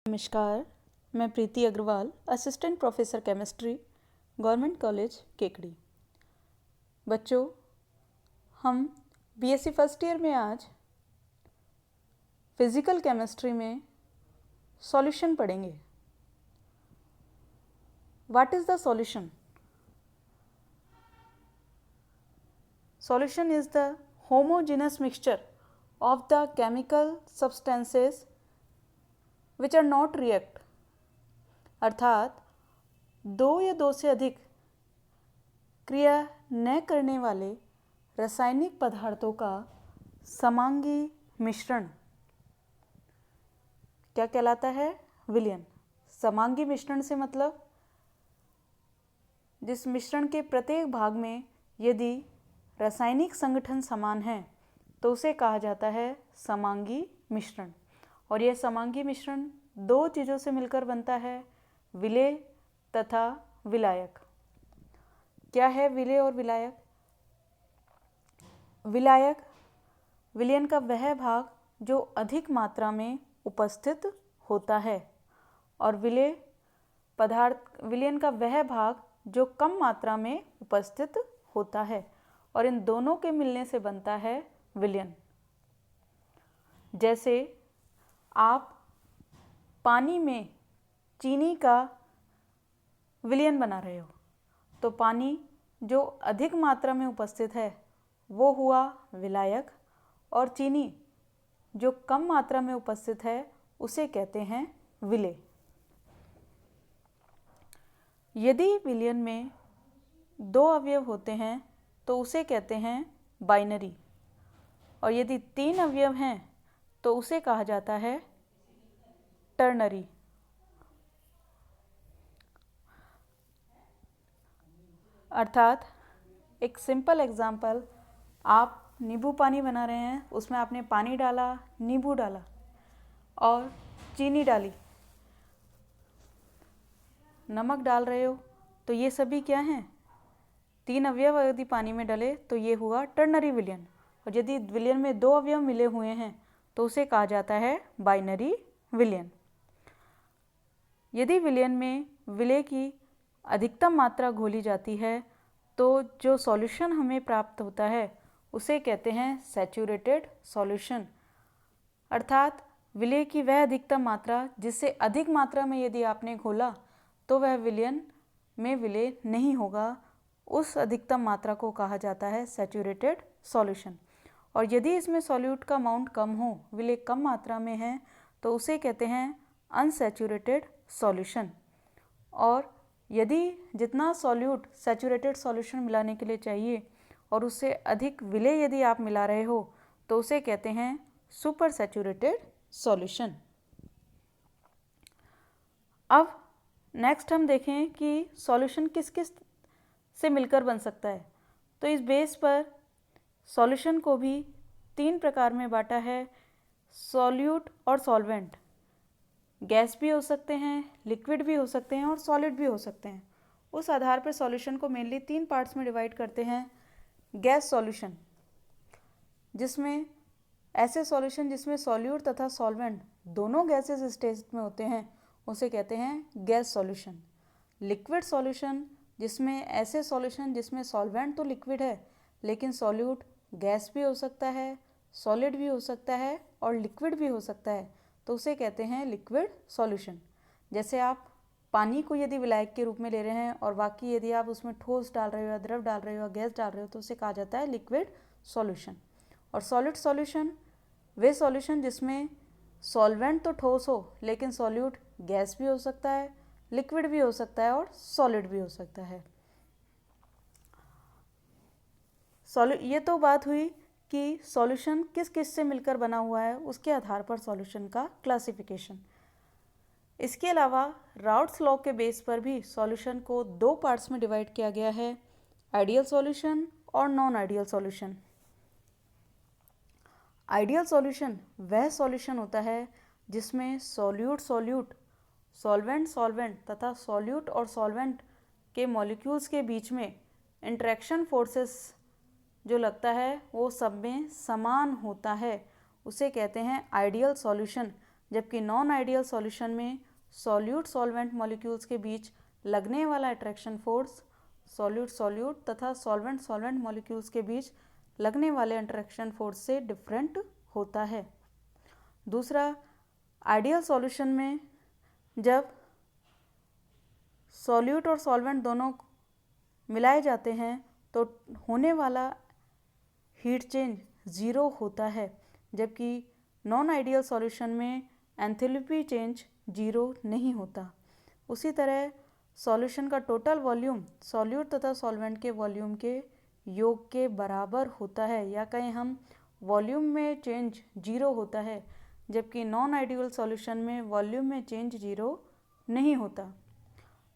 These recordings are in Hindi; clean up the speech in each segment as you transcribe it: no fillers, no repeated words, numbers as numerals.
नमस्कार, मैं Preeti Agrawal, assistant professor chemistry, government college Kekri. बच्चों, हम बीएससी फर्स्ट ईयर में आज फिज़िकल केमिस्ट्री में सॉल्यूशन पढ़ेंगे। What is the solution? Solution is the homogeneous mixture of the chemical substances which are not react, अर्थात दो या दो से अधिक क्रिया न करने वाले रासायनिक पदार्थों का समांगी मिश्रण क्या कहलाता है? विलयन। समांगी मिश्रण से मतलब जिस मिश्रण के प्रत्येक भाग में यदि रासायनिक संगठन समान है तो उसे कहा जाता है समांगी मिश्रण। और यह समांगी मिश्रण दो चीज़ों से मिलकर बनता है, विलेय तथा विलायक। क्या है विलेय और विलायक? विलायक विलयन का वह भाग जो अधिक मात्रा में उपस्थित होता है और विलेय पदार्थ विलयन का वह भाग जो कम मात्रा में उपस्थित होता है, और इन दोनों के मिलने से बनता है विलयन। जैसे आप पानी में चीनी का विलयन बना रहे हो, तो पानी जो अधिक मात्रा में उपस्थित है वो हुआ विलायक, और चीनी जो कम मात्रा में उपस्थित है उसे कहते हैं विलेय। यदि विलयन में दो अवयव होते हैं तो उसे कहते हैं बाइनरी, और यदि तीन अवयव हैं तो उसे कहा जाता है टर्नरी। अर्थात एक सिंपल एग्जाम्पल, आप नींबू पानी बना रहे हैं, उसमें आपने पानी डाला, नींबू डाला और चीनी डाली, नमक डाल रहे हो, तो ये सभी क्या हैं? तीन अवयव यदि पानी में डले तो ये हुआ टर्नरी विलयन। और यदि विलयन में दो अवयव मिले हुए हैं तो उसे कहा जाता है बाइनरी विलयन। यदि विलयन में विलेय की अधिकतम मात्रा घोली जाती है तो जो सॉल्यूशन हमें प्राप्त होता है उसे कहते हैं सैचुरेटेड सॉल्यूशन। अर्थात विलेय की वह अधिकतम मात्रा जिससे अधिक मात्रा में यदि आपने घोला तो वह विलयन में विलेय नहीं होगा, उस अधिकतम मात्रा को कहा जाता है सैचुरेटेड सॉल्यूशन। और यदि इसमें सॉल्यूट का अमाउंट कम हो, विलेय कम मात्रा में है, तो उसे कहते हैं अनसैचुरेटेड सॉल्यूशन। और यदि जितना सॉल्यूट सैचुरेटेड सॉल्यूशन मिलाने के लिए चाहिए और उससे अधिक विलेय यदि आप मिला रहे हो तो उसे कहते हैं सुपर सैचुरेटेड सॉल्यूशन। अब नेक्स्ट हम देखें कि सॉल्यूशन किस किस से मिलकर बन सकता है। तो इस बेस पर सॉल्यूशन को भी तीन प्रकार में बांटा है, सॉल्यूट और सॉल्वेंट। गैस भी हो सकते हैं, लिक्विड भी हो सकते हैं और सॉलिड भी हो सकते हैं। उस आधार पर सॉल्यूशन को मेनली तीन पार्ट्स में डिवाइड करते हैं। गैस सॉल्यूशन, जिसमें ऐसे सॉल्यूशन जिसमें सॉल्यूट तथा सॉल्वेंट दोनों गैसेस स्टेज में होते हैं उसे कहते हैं गैस सॉल्यूशन। लिक्विड सॉल्यूशन, जिसमें ऐसे सॉल्यूशन जिसमें सॉल्वेंट तो लिक्विड है लेकिन सॉल्यूट गैस भी हो सकता है, सॉलिड भी हो सकता है और लिक्विड भी हो सकता है, तो उसे कहते हैं लिक्विड सॉल्यूशन। जैसे आप पानी को यदि विलायक के रूप में ले रहे हैं और बाकी यदि आप उसमें ठोस डाल रहे हो या द्रव डाल रहे हो या गैस डाल रहे हो तो उसे कहा जाता है लिक्विड सॉल्यूशन। और सॉलिड सॉल्यूशन वे सॉल्यूशन जिसमें सॉल्वेंट तो ठोस हो लेकिन सॉल्यूट गैस भी हो सकता है, लिक्विड भी हो सकता है और सॉलिड भी हो सकता है। ये तो बात हुई कि सॉल्यूशन किस किस से मिलकर बना हुआ है, उसके आधार पर सॉल्यूशन का क्लासिफिकेशन। इसके अलावा राउट्स लॉ के बेस पर भी सॉल्यूशन को दो पार्ट्स में डिवाइड किया गया है, आइडियल सॉल्यूशन और non ideal solution. Ideal solution वह सॉल्यूशन होता है जिसमें सॉल्यूट सॉल्यूट, सॉल्वेंट सॉल्वेंट तथा सॉल्यूट और सॉल्वेंट के मॉलिक्यूल्स के बीच में इंटरेक्शन फोर्सेस जो लगता है वो सब में समान होता है, उसे कहते हैं आइडियल सॉल्यूशन, जबकि नॉन आइडियल सॉल्यूशन में सॉल्यूट सॉल्वेंट मॉलिक्यूल्स के बीच लगने वाला अट्रैक्शन फोर्स सॉल्यूट सॉल्यूट तथा सॉल्वेंट सॉल्वेंट मॉलिक्यूल्स के बीच लगने वाले अट्रैक्शन फोर्स से डिफरेंट होता है। दूसरा, आइडियल सॉल्यूशन में जब सॉल्यूट और सॉल्वेंट दोनों मिलाए जाते हैं तो होने वाला हीट चेंज ज़ीरो होता है, जबकि नॉन आइडियल सॉल्यूशन में एंथैल्पी चेंज ज़ीरो नहीं होता। उसी तरह सॉल्यूशन का टोटल वॉल्यूम सॉल्यूट तथा सॉल्वेंट के वॉल्यूम के योग के बराबर होता है, या कहें हम वॉल्यूम में चेंज ज़ीरो होता है, जबकि नॉन आइडियल सॉल्यूशन में वॉल्यूम में चेंज ज़ीरो नहीं होता।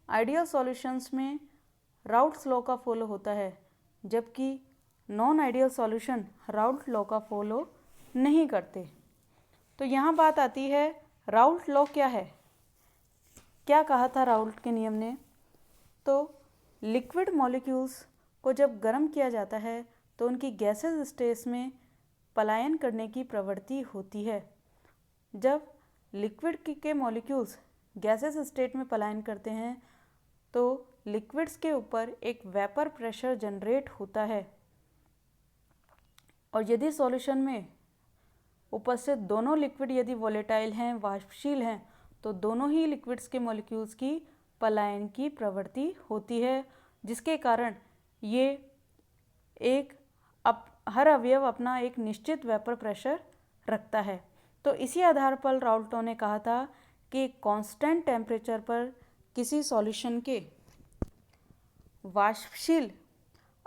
आइडियल सॉल्यूशंस में राउट्स लॉ का फॉलो होता है, जबकि नॉन आइडियल सॉल्यूशन राउट लॉ का फॉलो नहीं करते। तो यहाँ बात आती है राउट लॉ क्या है। क्या कहा था राउट के नियम ने? तो लिक्विड मॉलिक्यूल्स को जब गर्म किया जाता है तो उनकी गैसेस स्टेट में पलायन करने की प्रवृत्ति होती है। जब लिक्विड के मॉलिक्यूल्स गैसेस स्टेट में पलायन करते हैं तो लिक्विड्स के ऊपर एक वेपर प्रेशर जनरेट होता है, और यदि सॉल्यूशन में उपस्थित दोनों लिक्विड यदि वोलेटाइल हैं, वाष्पशील हैं, तो दोनों ही लिक्विड्स के मॉलिक्यूल्स की पलायन की प्रवृत्ति होती है, जिसके कारण ये हर अवयव अपना एक निश्चित वेपर प्रेशर रखता है। तो इसी आधार पर राउल्टो ने कहा था कि कांस्टेंट टेम्परेचर पर किसी सॉल्यूशन के वाष्पशील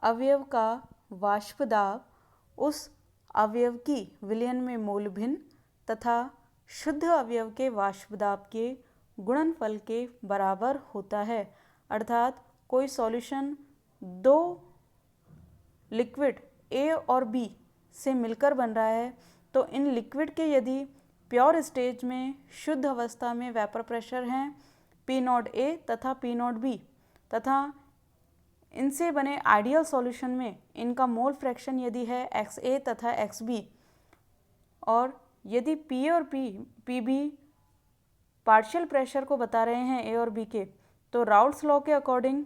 अवयव का वाष्प दाब उस अवयव की विलयन में मोल भिन्न तथा शुद्ध अवयव के वाष्प दाब के गुणनफल के बराबर होता है। अर्थात कोई सॉल्यूशन दो लिक्विड ए और बी से मिलकर बन रहा है, तो इन लिक्विड के यदि प्योर स्टेज में शुद्ध अवस्था में वेपर प्रेशर हैं P0 A तथा P0 B, तथा इनसे बने आइडियल सॉल्यूशन में इनका मोल फ्रैक्शन यदि है XA तथा XB, और यदि P और PB पार्शियल प्रेशर को बता रहे हैं A और B के, तो राउल्ट्स लॉ के अकॉर्डिंग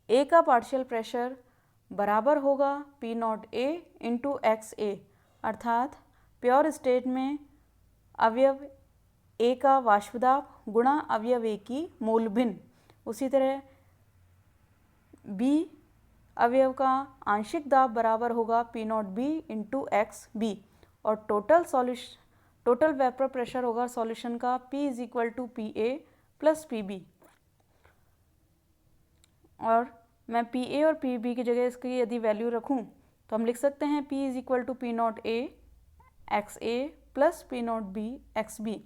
A का पार्शियल प्रेशर बराबर होगा P0 A इंटू XA, अर्थात प्योर स्टेट में अवयव A का वाष्प दाब गुणा अवयव A की मोल भिन्न। उसी तरह B अवयव का आंशिक दाब बराबर होगा P0 B इंटू XB, और टोटल वेपर प्रेशर होगा सॉल्यूशन का P is equal to PA plus PB। और मैं PA और PB की जगह इसकी यदि वैल्यू रखूं तो हम लिख सकते हैं P is equal to P0 A XA plus P0 B XB।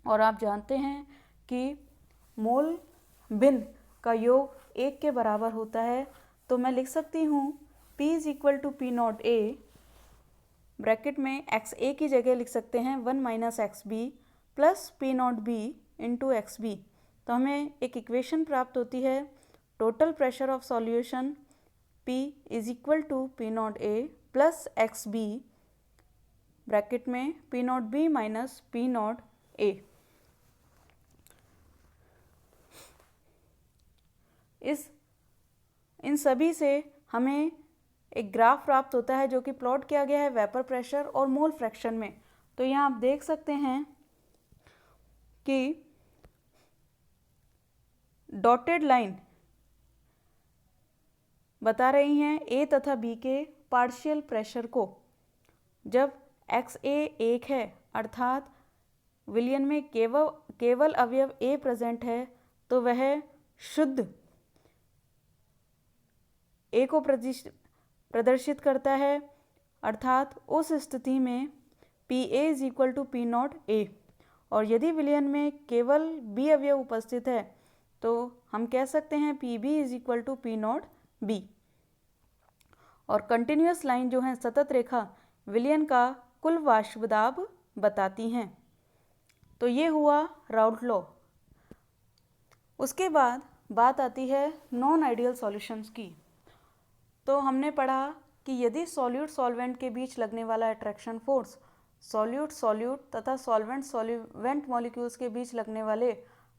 और आप जानते हैं कि मोल भिन्न का योग एक के बराबर होता है, तो मैं लिख सकती हूँ P is equal to P0 A bracket में XA की जगह लिख सकते हैं 1 minus XB plus P0 B into XB। तो हमें एक इक्वेशन प्राप्त होती है total pressure of solution P is equal to P0 A plus XB bracket में P0 B minus P0 A। इन सभी से हमें एक ग्राफ प्राप्त होता है जो कि प्लॉट किया गया है वेपर प्रेशर और मोल फ्रैक्शन में। तो यहाँ आप देख सकते हैं कि डॉटेड लाइन बता रही हैं A तथा B के पार्शियल प्रेशर को। जब XA 1 है अर्थात विलयन में केवल अवयव A प्रेजेंट है, तो वह शुद्ध A को प्रदर्शित करता है, अर्थात उस स्थिति में PA is equal to P0 A। और यदि विलयन में केवल B अवयव उपस्थित है तो हम कह सकते हैं PB is equal to P0 B। और कंटिन्यूस लाइन जो है सतत रेखा विलयन का कुल वाष्प दाब बताती हैं। तो ये हुआ राउल्ट लॉ। उसके बाद बात आती है नॉन आइडियल सॉल्यूशंस की। तो हमने पढ़ा कि यदि सॉल्यूट सॉल्वेंट के बीच लगने वाला अट्रैक्शन फोर्स सॉल्यूट सॉल्यूट तथा सॉल्वेंट सॉल्वेंट मॉलिक्यूल्स के बीच लगने वाले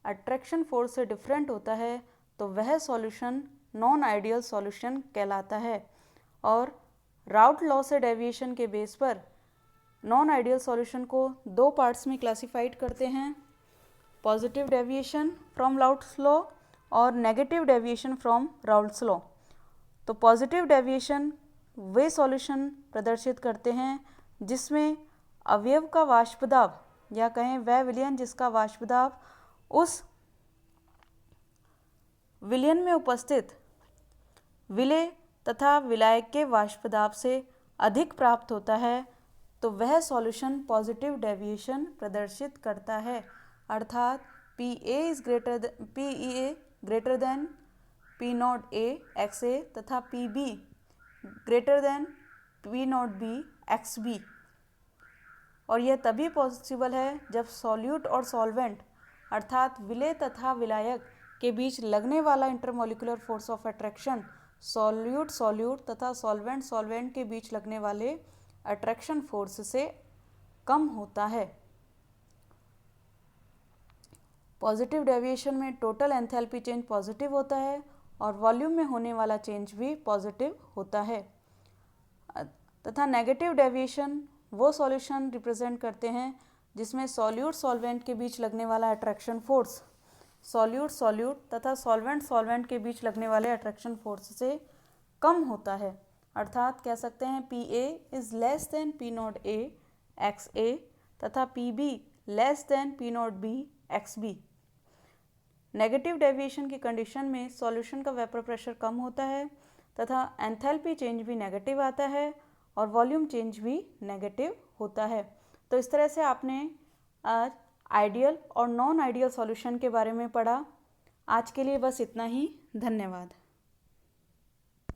अट्रैक्शन फोर्स से डिफरेंट होता है तो वह सॉल्यूशन नॉन आइडियल सॉल्यूशन कहलाता है। और राउट लॉ से डेविएशन के बेस पर नॉन आइडियल सॉल्यूशन को दो पार्ट्स में क्लासिफाइड करते हैं, positive deviation from Raoult's law और negative deviation from Raoult's law. तो पॉजिटिव डेविएशन वे सॉल्यूशन प्रदर्शित करते हैं जिसमें अवयव का वाष्प दाब या कहें वह विलयन जिसका वाष्प दाब उस विलयन में उपस्थित विलेय तथा विलायक के वाष्प दाब से अधिक प्राप्त होता है तो वह सॉल्यूशन पॉजिटिव डेविएशन प्रदर्शित करता है। अर्थात PA greater than P0A XA तथा PB greater than P0B XB। और यह तभी पॉसिबल है जब सॉल्यूट और सॉल्वेंट अर्थात विलेय तथा विलायक के बीच लगने वाला intermolecular force of attraction solute solute तथा सॉल्वेंट सॉल्वेंट के बीच लगने वाले अट्रैक्शन फोर्स से कम होता है। पॉजिटिव डेविएशन में टोटल एंथैल्पी चेंज पॉजिटिव होता है और वॉल्यूम में होने वाला चेंज भी पॉजिटिव होता है। तथा नेगेटिव डेविएशन वो सॉल्यूशन रिप्रेजेंट करते हैं जिसमें सॉल्यूट सॉल्वेंट के बीच लगने वाला अट्रैक्शन फोर्स सॉल्यूट सॉल्यूट तथा सॉल्वेंट सॉल्वेंट के बीच लगने वाले अट्रैक्शन फोर्स से कम होता है। अर्थात कह सकते हैं PA is less than P0A XA तथा PB less than P0B XB। Negative deviation की कंडीशन में सॉल्यूशन का वेपर प्रेशर कम होता है तथा एंथैल्पी चेंज भी नेगेटिव आता है और वॉल्यूम चेंज भी नेगेटिव होता है। तो इस तरह से आपने आज आइडियल और नॉन आइडियल सॉल्यूशन के बारे में पढ़ा। आज के लिए बस इतना ही। धन्यवाद।